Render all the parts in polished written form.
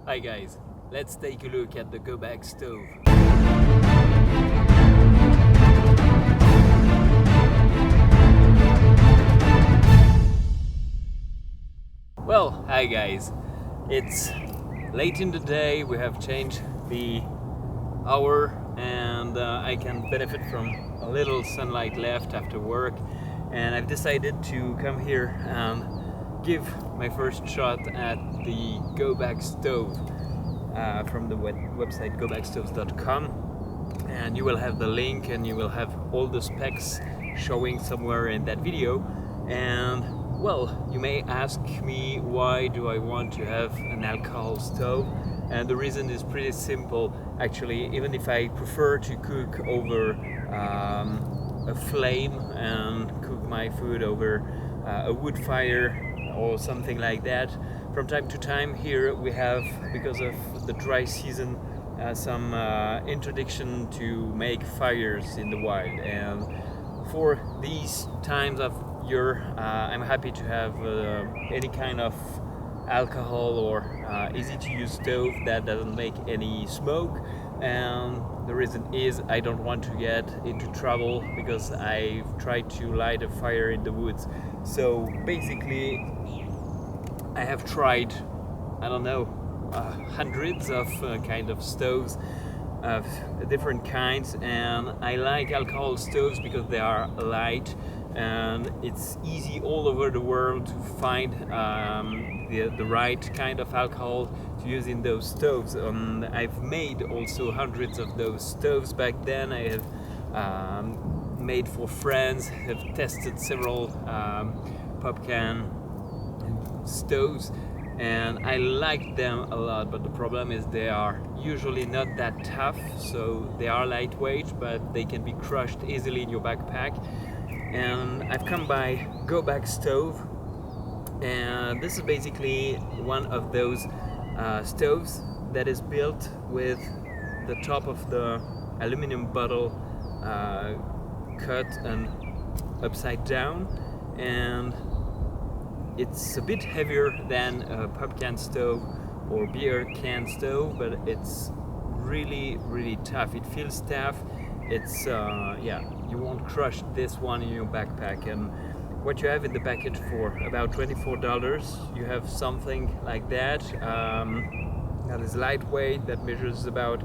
Hi guys, let's take a look at the Gobag stove. Well, hi guys, it's late in the day, we have changed the hour and I can benefit from a little sunlight left after work, and I've decided to come here and give my first shot at the Gobag stove from the website gobagstoves.com, and you will have the link and you will have all the specs showing somewhere in that video. And well, you may ask me, why do I want to have an alcohol stove? And the reason is pretty simple actually. Even if I prefer to cook over a flame and cook my food over a wood fire or something like that, from time to time here we have, because of the dry season, some interdiction to make fires in the wild. And for these times of year, I'm happy to have any kind of alcohol or easy to use stove that doesn't make any smoke. And the reason is I don't want to get into trouble because I've tried to light a fire in the woods. So basically I have tried, I don't know, hundreds of kind of stoves of different kinds, and I like alcohol stoves because they are light and it's easy all over the world to find the right kind of alcohol to use in those stoves. I've made also hundreds of those stoves back then. I have made for friends, have tested several pop can stoves, and I like them a lot, but the problem is they are usually not that tough. So they are lightweight, but they can be crushed easily in your backpack. And I've come by Gobag stove, and this is basically one of those stoves that is built with the top of the aluminum bottle cut and upside down, and it's a bit heavier than a pop can stove or beer can stove, but it's really tough. It feels tough. It's yeah, you won't crush this one in your backpack. And what you have in the package for about $24, you have something like that. That is lightweight, that measures about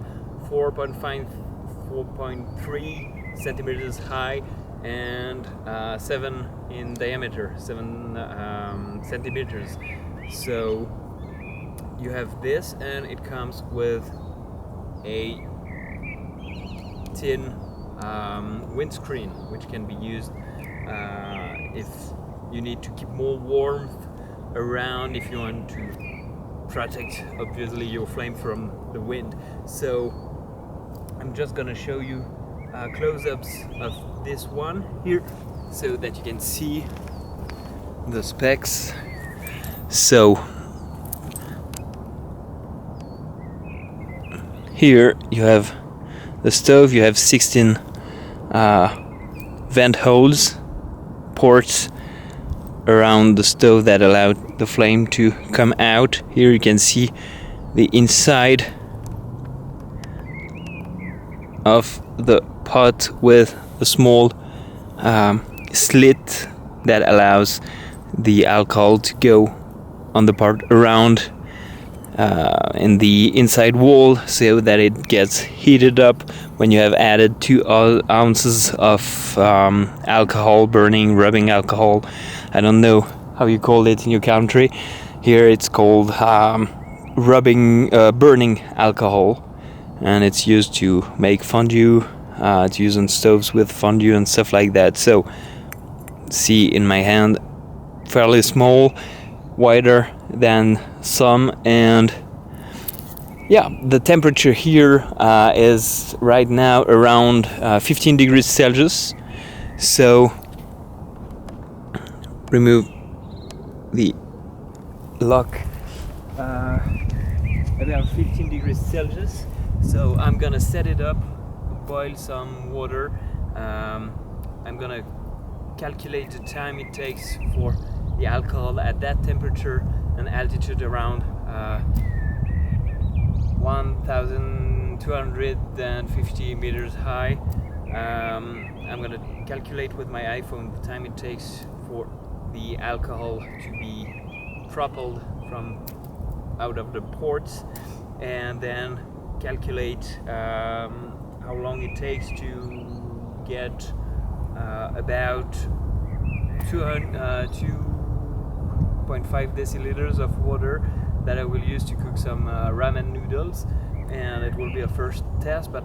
4.3 centimeters high and 7 in diameter, 7 centimeters. So you have this, and it comes with a tin windscreen, which can be used if you need to keep more warmth around, if you want to protect obviously your flame from the wind. So I'm just gonna show you close-ups of this one here so that you can see the specs. So here you have the stove. You have 16 vent holes, ports around the stove that allow the flame to come out. Here you can see the inside of the pot with a small slit that allows the alcohol to go on the part around in the inside wall, so that it gets heated up when you have added 2 ounces of alcohol, rubbing alcohol. I don't know how you call it in your country. Here it's called burning alcohol, and it's used to make fondue. It's used on stoves with fondue and stuff like that. So see in my hand, fairly small, wider than some, and yeah, the temperature here is right now around 15 degrees Celsius. So remove the lock, about 15 degrees Celsius. So I'm gonna set it up, boil some water. I'm gonna calculate the time it takes for the alcohol at that temperature and altitude around 1,250 meters high. I'm gonna calculate with my iPhone the time it takes for the alcohol to be propelled from out of the ports, and then calculate how long it takes to get about 2.5 deciliters of water that I will use to cook some ramen noodles, and it will be a first test. But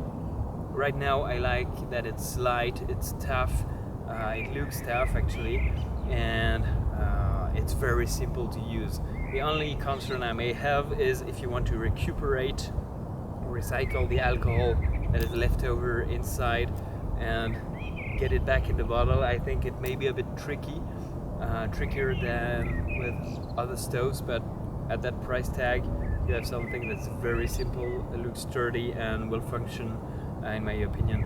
right now I like that it's light, it's tough, it looks tough actually, and it's very simple to use. The only concern I may have is if you want to recycle the alcohol that is left over inside and get it back in the bottle. I think it may be a bit trickier than with other stoves, but at that price tag you have something that's very simple, it looks sturdy, and will function, in my opinion,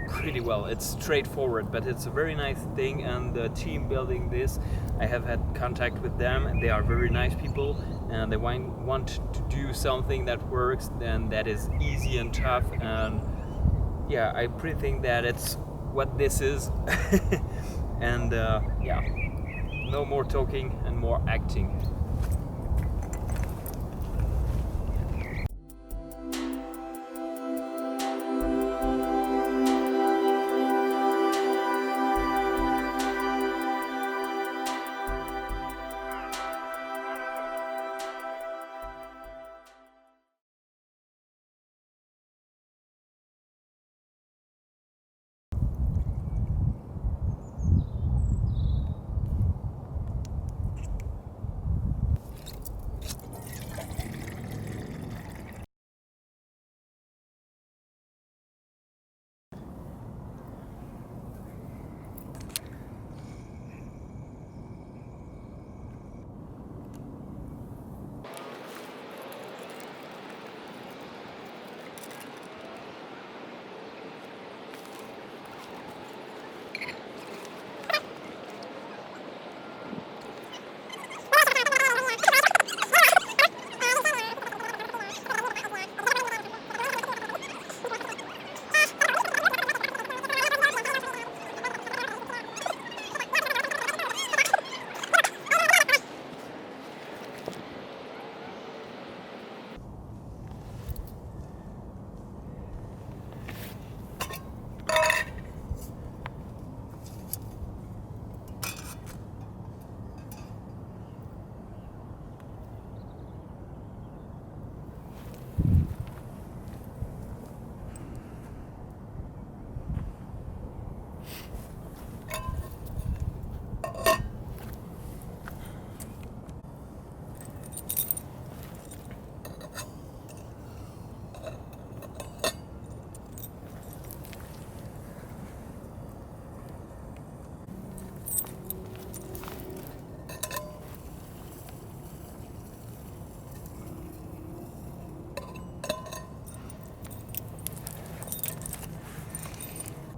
pretty well. It's straightforward, but it's a very nice thing, and the team building this, I have had contact with them, and they are very nice people, and they want to do something that works and that is easy and tough, and yeah, I pretty think that it's what this is. And yeah, no more talking and more acting.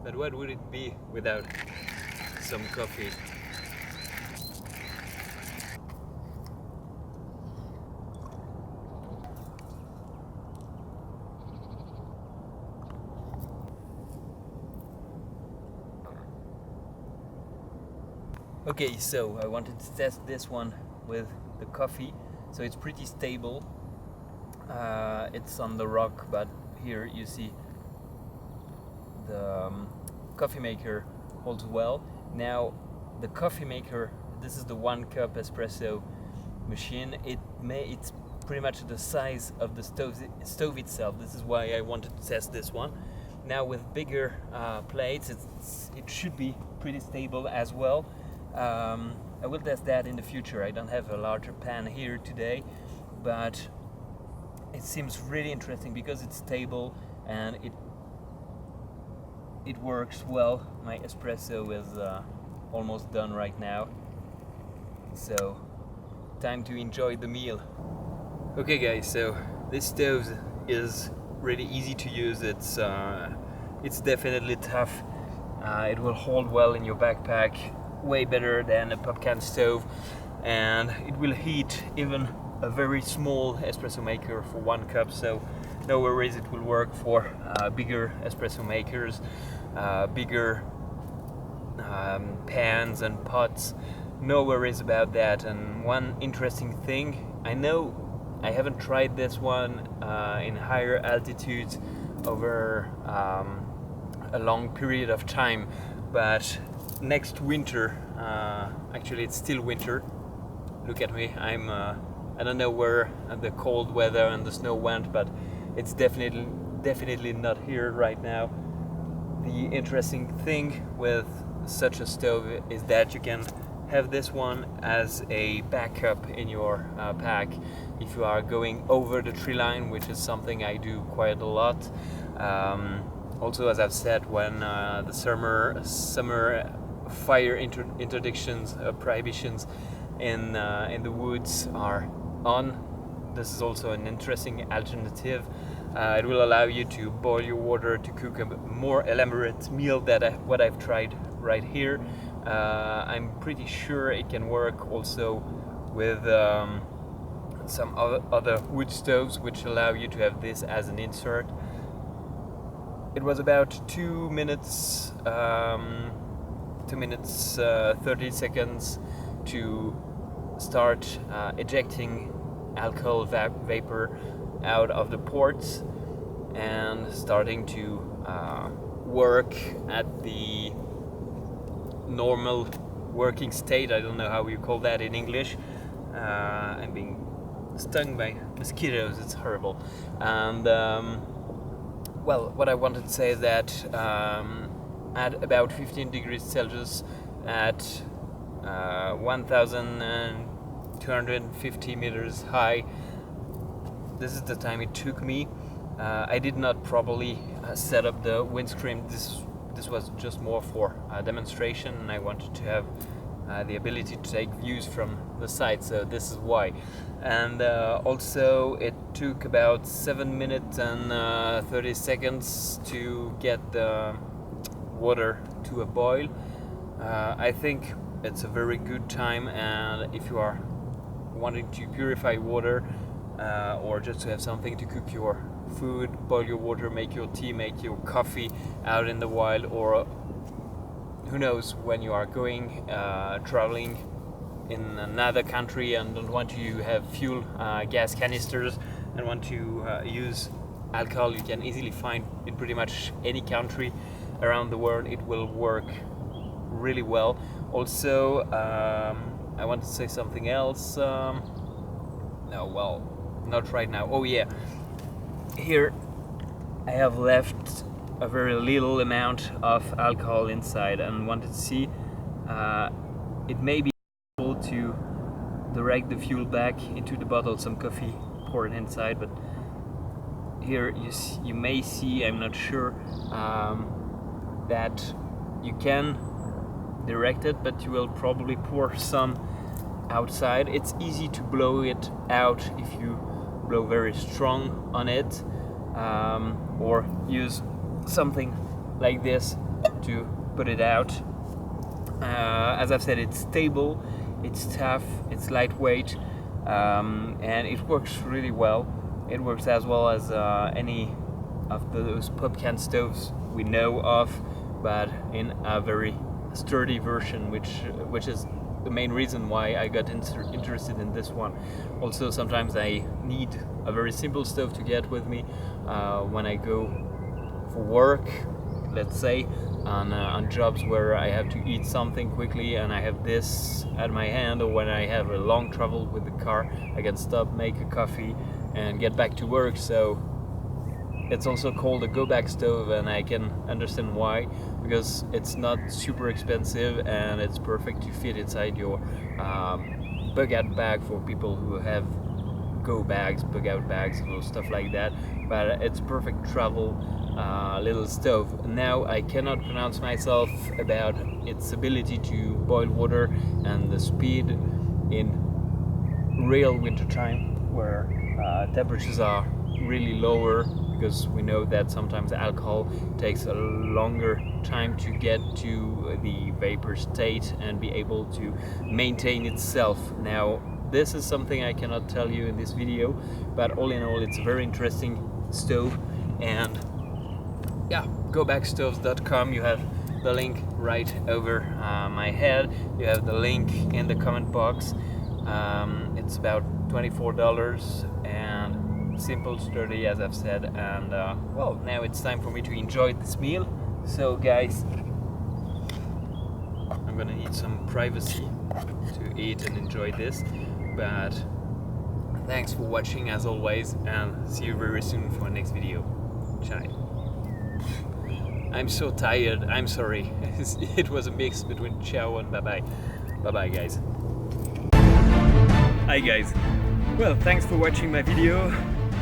But what would it be without some coffee? Okay, so I wanted to test this one with the coffee. So it's pretty stable. It's on the rock, but here you see the coffee maker holds well. Now the coffee maker, this is the 1 cup espresso machine. It's pretty much the size of the stove itself. This is why I wanted to test this one. Now with bigger plates, it should be pretty stable as well. I will test that in the future. I don't have a larger pan here today, but it seems really interesting because it's stable and it works well. My espresso is almost done right now, so time to enjoy the meal. Okay guys, so this stove is really easy to use. It's definitely tough. It will hold well in your backpack, way better than a pop can stove, and it will heat even a very small espresso maker for 1 cup. So No worries, it will work for bigger espresso makers, bigger pans and pots. No worries about that. And one interesting thing, I know I haven't tried this one in higher altitudes over a long period of time, but next winter, actually it's still winter, look at me, I don't know where the cold weather and the snow went, but it's definitely not here right now. The interesting thing with such a stove is that you can have this one as a backup in your pack if you are going over the tree line, which is something I do quite a lot. Also, as I've said, when the summer fire interdictions, prohibitions in the woods are on, this is also an interesting alternative. It will allow you to boil your water to cook a more elaborate meal than what I've tried right here. I'm pretty sure it can work also with some other wood stoves, which allow you to have this as an insert. It was about 2 minutes, 30 seconds to start ejecting alcohol vapor out of the ports and starting to work at the normal working state. I don't know how you call that in English. I'm being stung by mosquitoes, it's horrible. And well, what I wanted to say is that at about 15 degrees Celsius at 1,250 meters high, this is the time it took me. I did not properly set up the windscreen. This was just more for a demonstration, and I wanted to have the ability to take views from the side, so this is why. And also it took about 7 minutes and 30 seconds to get the water to a boil. I think it's a very good time, and if you are wanting to purify water or just to have something to cook your food, boil your water, make your tea, make your coffee out in the wild, or who knows, when you are going traveling in another country and don't want to have fuel, gas canisters, and want to use alcohol, you can easily find in pretty much any country around the world. It will work really well. Also, I want to say something else. No, well, not right now. Oh yeah, here I have left a very little amount of alcohol inside and wanted to see it may be able to direct the fuel back into the bottle, some coffee poured inside, but here you may see, I'm not sure, that you can direct it, but you will probably pour some outside. It's easy to blow it out if you blow very strong on it, or use something like this to put it out. As I've said, it's stable, it's tough, it's lightweight, and it works really well. It works as well as any of those pop can stoves we know of, but in a very sturdy version, which is the main reason why I got interested in this one. Also, sometimes I need a very simple stove to get with me when I go for work, let's say, on jobs where I have to eat something quickly and I have this at my hand, or when I have a long travel with the car, I can stop, make a coffee and get back to work. So it's also called a Gobag stove, and I can understand why, because it's not super expensive and it's perfect to fit inside your bug out bag for people who have go bags, bug out bags, or stuff like that. But it's perfect travel little stove. Now I cannot pronounce myself about its ability to boil water and the speed in real winter time, where temperatures are really lower, because we know that sometimes alcohol takes a longer time to get to the vapor state and be able to maintain itself. Now This is something I cannot tell you in this video, but all in all it's a very interesting stove. And yeah, gobagstoves.com. You have the link right over my head. You have the link in the comment box. It's about $24 and simple, sturdy, as I've said. And well, now it's time for me to enjoy this meal. So guys, I'm gonna need some privacy to eat and enjoy this, but thanks for watching as always, and see you very soon for the next video. Ciao. I'm so tired, I'm sorry. It was a mix between ciao and bye-bye. Bye-bye guys. Hi guys. Well, thanks for watching my video.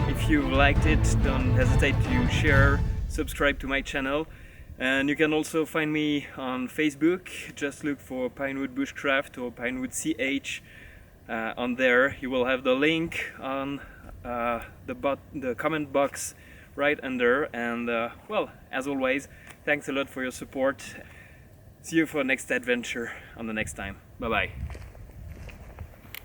If you liked it, don't hesitate to share, subscribe to my channel. And you can also find me on Facebook. Just look for Pinewood Bushcraft or PinewoodCH. On there you will have the link on the comment box right under. And well, as always, thanks a lot for your support. See you for the next adventure on the next time. Bye bye.